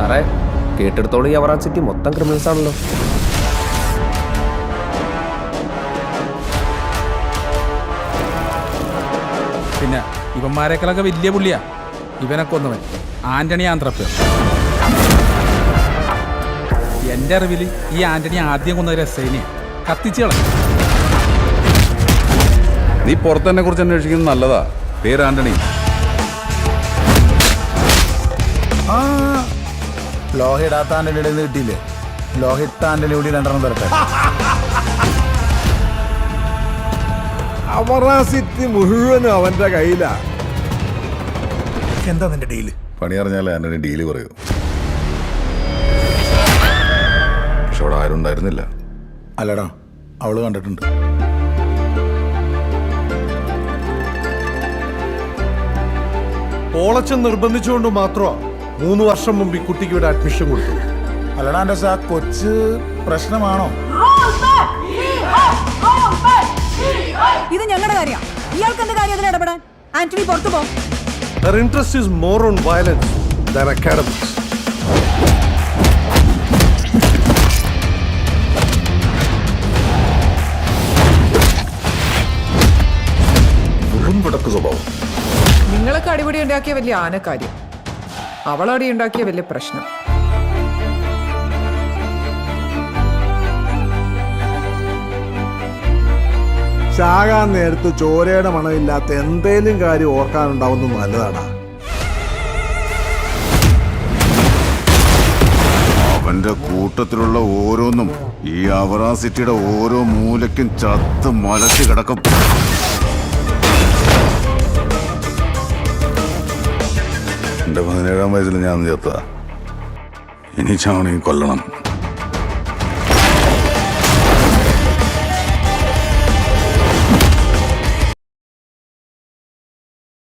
സാറേ, കേട്ടെടുത്തോളം ഈ അവറാൻ സിറ്റി മൊത്തം ക്രിമിനൽസ് ആണല്ലോ. പിന്നെ ഇവന്മാരെക്കാളൊക്കെ വലിയ പുള്ളിയാ ഇവനൊക്കെ ഒന്നവൻ, ആന്റണി ആന്ത്രപ്പ്. എൻ്റെ അറിവിൽ ഈ ആന്റണി ആദ്യം കൊന്ന രസേനെ കത്തിച്ചു കളഞ്ഞു. നീ പുറത്തെന്നെ കുറിച്ച് അന്വേഷിക്കുന്നത് നല്ലതാ. പേര് ആന്റണി. ലോഹ ഇടാത്ത ആന്റണിയുടെ കിട്ടിയില്ലേ? ലോഹ ഇട്ട ആന്റണി കൂടി 2 തരട്ടെ. അവറാ സിറ്റി മുഴുവനും അവന്റെ കയ്യിലാ. എന്താ നിന്റെ ഡീല്? പണി അറിഞ്ഞാലേ ആന്റണി ഡീല് പറയൂ. പക്ഷെ അവിടെ ആരും ഉണ്ടായിരുന്നില്ല. അല്ലടാ, അവള് കണ്ടിട്ടുണ്ട്. ഓളച്ചൻ നിർബന്ധിച്ചുകൊണ്ട് മാത്രമാ 3 വർഷം മുമ്പ് ഈ കുട്ടിക്ക് ഇവിടെ അഡ്മിഷൻ കൊടുത്തു. അല്ലടാ എൻ്റെ സാ കൊച്ച് പ്രശ്നമാണോ? ഇത് ഞങ്ങളുടെ കാര്യമാണ്. ഇയാൾക്ക് എന്ത് കാര്യം അതിൽ ഇടപെടാൻ? ആന്റണി പുറത്തു പോ. Their interest is more on violence than academics. നിങ്ങളൊക്കെ അടിപൊളി ഉണ്ടാക്കിയ വലിയ ആനക്കാര്യം, അവളടി ഉണ്ടാക്കിയ വലിയ പ്രശ്നം. ചാകാൻ നേരത്ത് ചോരയുടെ മണമില്ലാത്ത എന്തേലും കാര്യം ഓർക്കാനുണ്ടാവുന്നത് നല്ലതാടാ. അവന്റെ കൂട്ടത്തിലുള്ള ഓരോന്നും ഈ അവറാ സിറ്റിയുടെ ഓരോ മൂലയ്ക്കും ചത്ത് മലച്ച് കിടക്കും. എന്റെ 17-ാം വയസ്സിൽ ഞാൻ ചത്ത. ഇനി ചാവണി കൊല്ലണം.